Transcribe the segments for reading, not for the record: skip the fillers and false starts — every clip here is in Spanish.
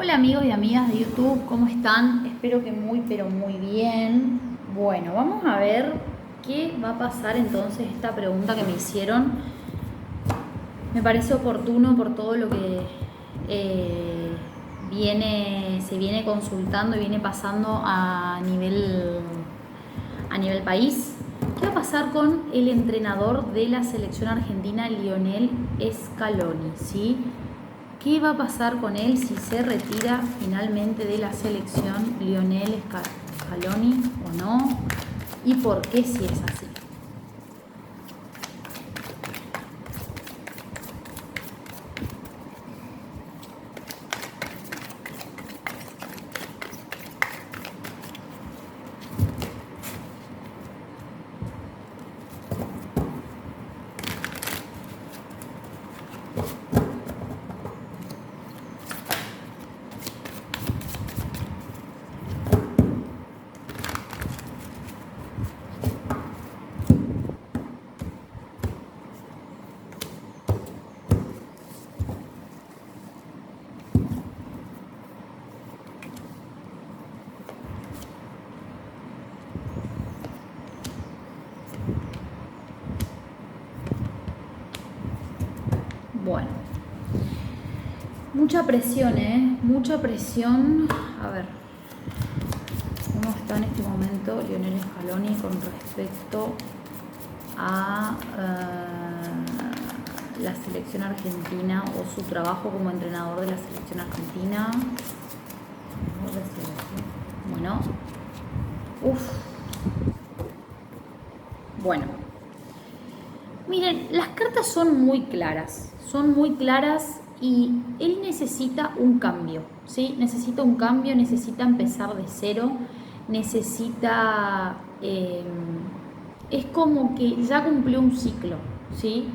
Hola amigos y amigas de YouTube, ¿cómo están? Espero que muy pero muy bien. Bueno, vamos a ver qué va a pasar entonces esta pregunta que me hicieron. Me parece oportuno por todo lo que eh, se viene consultando y viene pasando a nivel país. ¿Qué va a pasar con el entrenador de la selección argentina, Lionel Scaloni? ¿Sí? ¿Qué va a pasar con él si se retira finalmente de la selección Lionel Scaloni o no? ¿Y por qué si es así? Bueno, mucha presión, ¿eh? Mucha presión. A ver, ¿cómo está en este momento Lionel Scaloni con respecto a la selección argentina o su trabajo como entrenador de la selección argentina? Bueno, bueno, miren, las cartas son muy claras y él necesita un cambio, ¿sí? Necesita un cambio, necesita empezar de cero, necesita... es como que ya cumplió un ciclo, ¿sí?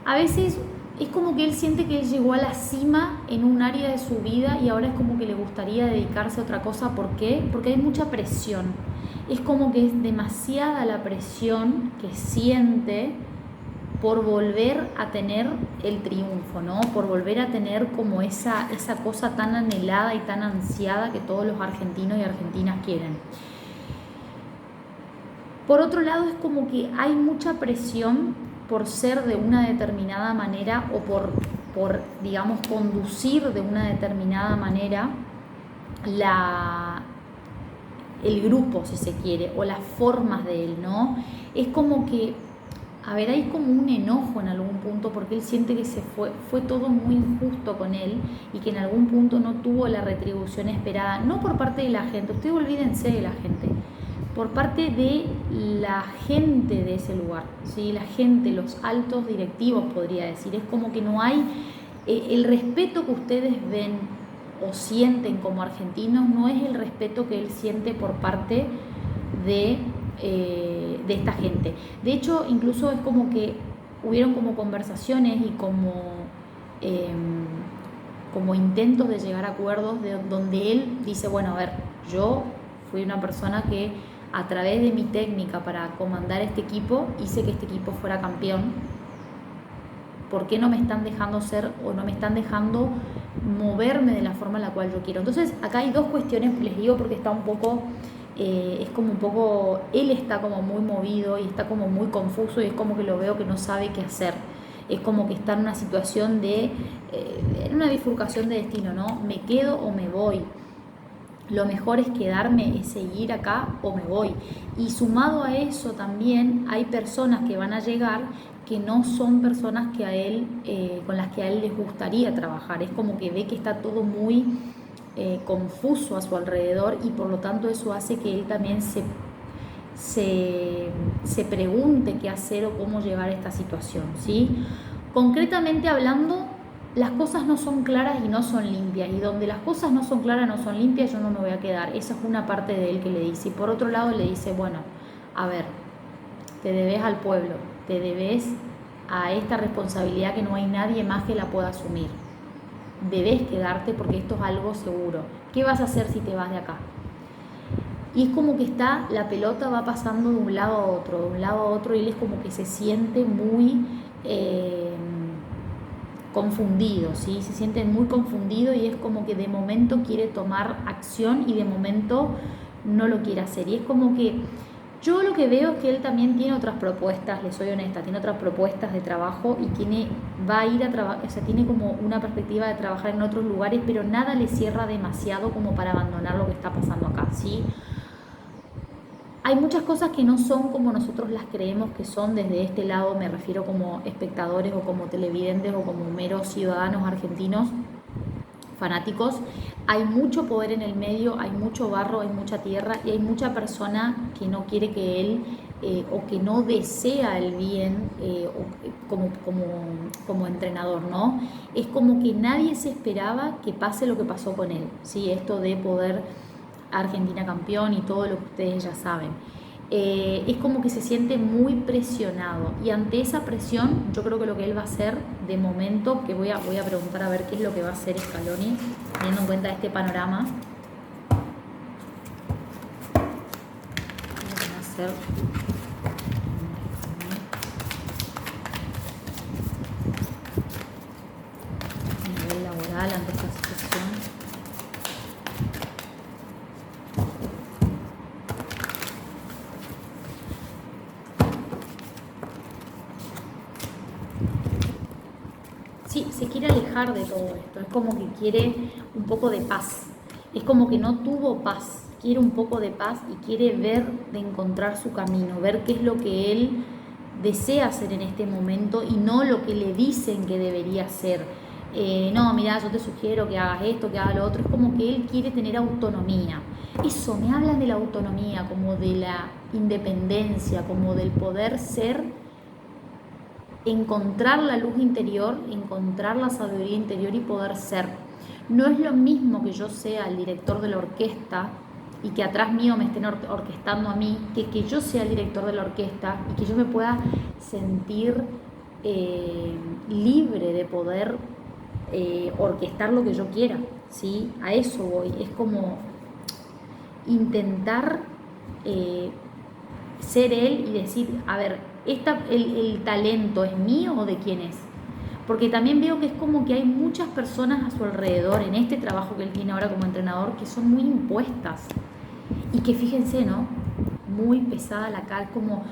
A veces es como que él siente que él llegó a la cima en un área de su vida y ahora es como que le gustaría dedicarse a otra cosa. ¿Por qué? Porque hay mucha presión. Es como que es demasiada la presión que siente por volver a tener el triunfo, ¿no? Por volver a tener como esa cosa tan anhelada y tan ansiada que todos los argentinos y argentinas quieren. Por otro lado, es como que hay mucha presión por ser de una determinada manera o por digamos, conducir de una determinada manera el grupo, si se quiere, o las formas de él, ¿no? Es como que, a ver, hay como un enojo en algún punto porque él siente que fue todo muy injusto con él y que en algún punto no tuvo la retribución esperada, no por parte de la gente, ustedes olvídense de la gente, por parte de la gente de ese lugar, ¿sí? La gente, los altos directivos, podría decir. Es como que no hay el respeto que ustedes ven o sienten como argentinos, no es el respeto que él siente por parte de esta gente. De hecho, incluso es como que hubieron como conversaciones y eh, como intentos de llegar a acuerdos donde él dice, bueno, a ver, yo fui una persona que a través de mi técnica para comandar este equipo hice que este equipo fuera campeón. ¿Por qué no me están dejando ser o no me están dejando moverme de la forma en la cual yo quiero? Entonces acá hay dos cuestiones, les digo porque está un poco, es como un poco, él está como muy movido y está como muy confuso y es como que lo veo que no sabe qué hacer. Es como que está en una situación en una bifurcación de destino, ¿no? Me quedo o me voy. Lo mejor es quedarme, es seguir acá o me voy. Y sumado a eso también hay personas que van a llegar que no son personas que a él, con las que a él les gustaría trabajar. Es como que ve que está todo muy confuso a su alrededor y por lo tanto eso hace que él también se pregunte qué hacer o cómo llevar esta situación, ¿sí? Concretamente hablando, las cosas no son claras y no son limpias, y donde las cosas no son claras, no son limpias, yo no me voy a quedar. Esa es una parte de él que le dice. Y por otro lado le dice, bueno, a ver, te debes al pueblo, te debes a esta responsabilidad que no hay nadie más que la pueda asumir. Debes quedarte porque esto es algo seguro. ¿Qué vas a hacer si te vas de acá? Y es como que la pelota va pasando de un lado a otro, de un lado a otro, y él es como que se siente muy confundido, ¿sí? Se siente muy confundido y es como que de momento quiere tomar acción y de momento no lo quiere hacer. Y es como que yo lo que veo es que él también tiene otras propuestas, le soy honesta, tiene otras propuestas de trabajo y va a ir a trabajar, o sea, tiene como una perspectiva de trabajar en otros lugares, pero nada le cierra demasiado como para abandonar lo que está pasando acá, ¿sí? Hay muchas cosas que no son como nosotros las creemos que son desde este lado, me refiero como espectadores o como televidentes o como meros ciudadanos argentinos fanáticos. Hay mucho poder en el medio, hay mucho barro, hay mucha tierra y hay mucha persona que no quiere que él o que no desea el bien como entrenador, ¿no? Es como que nadie se esperaba que pase lo que pasó con él, ¿sí? Esto de poder Argentina campeón y todo lo que ustedes ya saben. Es como que se siente muy presionado y ante esa presión yo creo que lo que él va a hacer de momento, que voy a preguntar a ver qué es lo que va a hacer Scaloni teniendo en cuenta este panorama, ¿qué va a hacer? A nivel laboral ante esta situación. Sí, se quiere alejar de todo esto, es como que quiere un poco de paz, es como que no tuvo paz, quiere un poco de paz y quiere ver de encontrar su camino, ver qué es lo que él desea hacer en este momento y no lo que le dicen que debería hacer. No, mira, yo te sugiero que hagas esto, que hagas lo otro, es como que él quiere tener autonomía. Eso, me hablan de la autonomía, como de la independencia, como del poder ser, encontrar la luz interior, encontrar la sabiduría interior y poder ser. No es lo mismo que yo sea el director de la orquesta y que atrás mío me estén orquestando a mí, que yo sea el director de la orquesta y que yo me pueda sentir libre de poder orquestar lo que yo quiera, ¿sí? A eso voy, es como intentar ser él y decir, a ver, el talento es mío o de quién es. Porque también veo que es como que hay muchas personas a su alrededor en este trabajo que él tiene ahora como entrenador que son muy impuestas y que fíjense, ¿no? Muy pesada la cara, como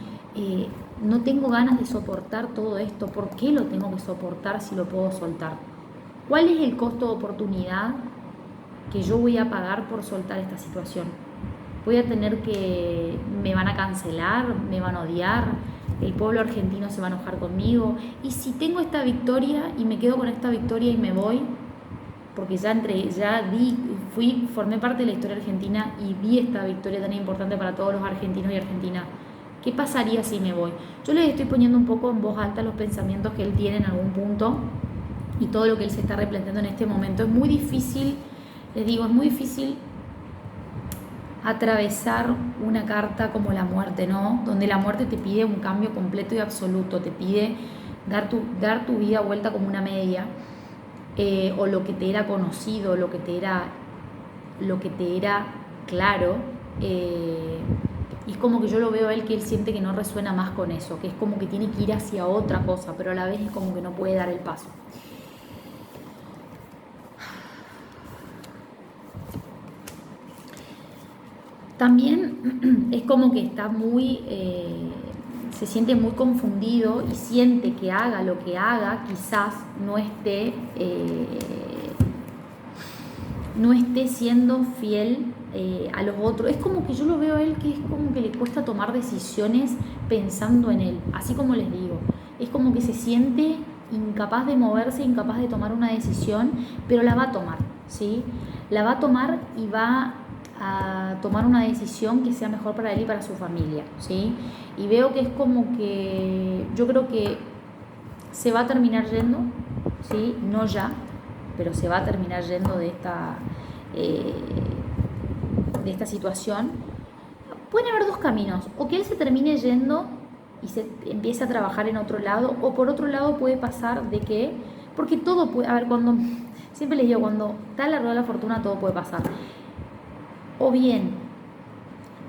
no tengo ganas de soportar todo esto, ¿por qué lo tengo que soportar si lo puedo soltar? ¿Cuál es el costo de oportunidad que yo voy a pagar por soltar esta situación? Voy a tener que, me van a cancelar, me van a odiar, el pueblo argentino se va a enojar conmigo. Y si tengo esta victoria y me quedo con esta victoria y me voy, porque formé parte de la historia argentina y vi esta victoria tan importante para todos los argentinos y argentinas. ¿Qué pasaría si me voy? Yo les estoy poniendo un poco en voz alta los pensamientos que él tiene en algún punto y todo lo que él se está replanteando en este momento. Es muy difícil, les digo, es muy difícil atravesar una carta como la muerte, ¿no? Donde la muerte te pide un cambio completo y absoluto, te pide dar tu vida vuelta como una media, o lo que te era conocido, lo que te era claro, y es como que yo lo veo a él que él siente que no resuena más con eso, que es como que tiene que ir hacia otra cosa, pero a la vez es como que no puede dar el paso. También es como que está se siente muy confundido y siente que haga lo que haga, quizás no esté siendo fiel a los otros. Es como que yo lo veo a él que es como que le cuesta tomar decisiones pensando en él, así como les digo. Es como que se siente incapaz de moverse, incapaz de tomar una decisión, pero la va a tomar, ¿sí? La va a tomar y va a tomar una decisión que sea mejor para él y para su familia, ¿sí? Y veo que es como que yo creo que se va a terminar yendo, ¿sí? No ya, pero se va a terminar yendo de esta situación. Pueden haber dos caminos, o que él se termine yendo y se empiece a trabajar en otro lado, o por otro lado puede pasar de que, porque todo puede, a ver, siempre les digo, cuando está la rueda de la fortuna todo puede pasar. O bien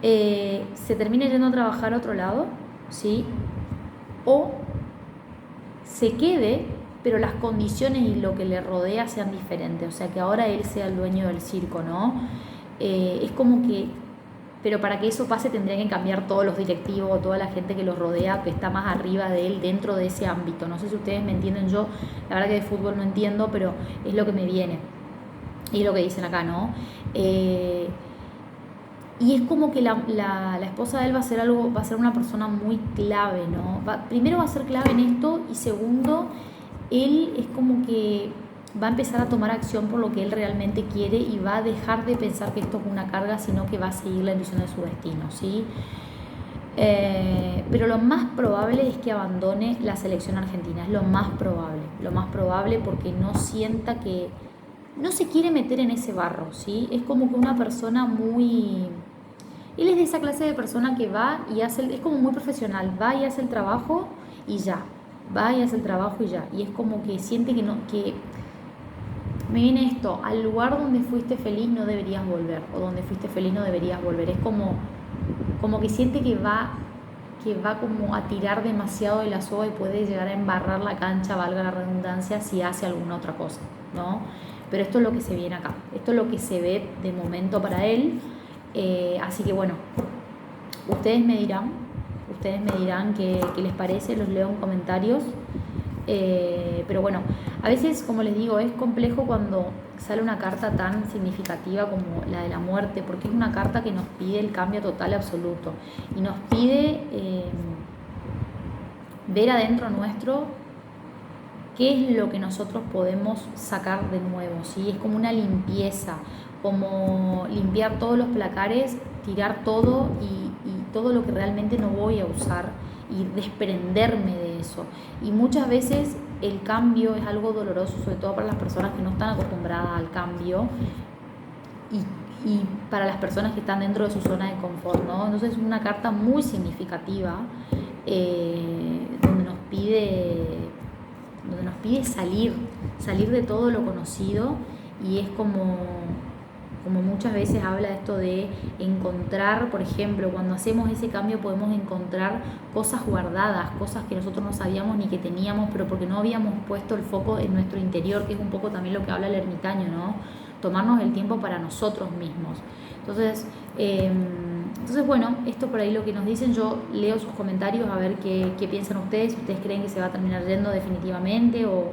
se termine yendo a trabajar a otro lado, ¿sí? O se quede pero las condiciones y lo que le rodea sean diferentes, o sea, que ahora él sea el dueño del circo, ¿no? Es como que, pero para que eso pase tendrían que cambiar todos los directivos o toda la gente que los rodea, que está más arriba de él dentro de ese ámbito. No sé si ustedes me entienden, yo la verdad que de fútbol no entiendo, pero es lo que me viene y es lo que dicen acá, ¿no? Y es como que la esposa de él va a ser una persona muy clave, ¿no? Primero va a ser clave en esto y segundo, él es como que va a empezar a tomar acción por lo que él realmente quiere y va a dejar de pensar que esto es una carga, sino que va a seguir la intuición de su destino, ¿sí? Pero lo más probable es que abandone la selección argentina, es lo más probable porque no sienta que, no se quiere meter en ese barro, ¿sí? Es como que una persona muy... Él es de esa clase de persona que va y hace, es como muy profesional, va y hace el trabajo y ya, va y hace el trabajo y ya, y es como que siente que no, que me viene esto, al lugar donde fuiste feliz no deberías volver, o donde fuiste feliz no deberías volver, es como que siente que va como a tirar demasiado de la soga y puede llegar a embarrar la cancha, valga la redundancia, si hace alguna otra cosa, ¿no? Pero esto es lo que se viene acá, esto es lo que se ve de momento para él. Así que bueno, ustedes me dirán qué les parece, los leo en comentarios. Pero bueno, a veces, como les digo, es complejo cuando sale una carta tan significativa como la de la muerte, porque es una carta que nos pide el cambio total absoluto y nos pide ver adentro nuestro qué es lo que nosotros podemos sacar de nuevo, ¿sí? Es como una limpieza, como limpiar todos los placares, tirar todo y todo lo que realmente no voy a usar y desprenderme de eso. Y muchas veces el cambio es algo doloroso, sobre todo para las personas que no están acostumbradas al cambio y para las personas que están dentro de su zona de confort, ¿no? Entonces es una carta muy significativa donde nos pide salir de todo lo conocido, y es como muchas veces habla de esto de encontrar, por ejemplo, cuando hacemos ese cambio podemos encontrar cosas guardadas, cosas que nosotros no sabíamos ni que teníamos, pero porque no habíamos puesto el foco en nuestro interior, que es un poco también lo que habla el ermitaño, ¿no? Tomarnos el tiempo para nosotros mismos. Entonces bueno, esto por ahí lo que nos dicen. Yo leo sus comentarios a ver qué piensan ustedes, si ustedes creen que se va a terminar yendo definitivamente o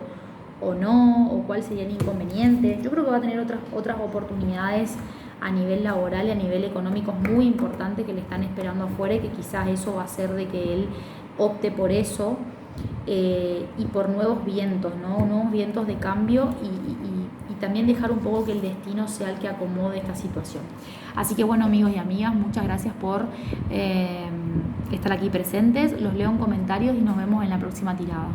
no, o cuál sería el inconveniente. Yo creo que va a tener otras oportunidades a nivel laboral y a nivel económico muy importantes que le están esperando afuera, y que quizás eso va a hacer de que él opte por eso y por nuevos vientos, ¿no? Nuevos vientos de cambio y también dejar un poco que el destino sea el que acomode esta situación. Así que bueno, amigos y amigas, muchas gracias por estar aquí presentes. Los leo en comentarios y nos vemos en la próxima tirada.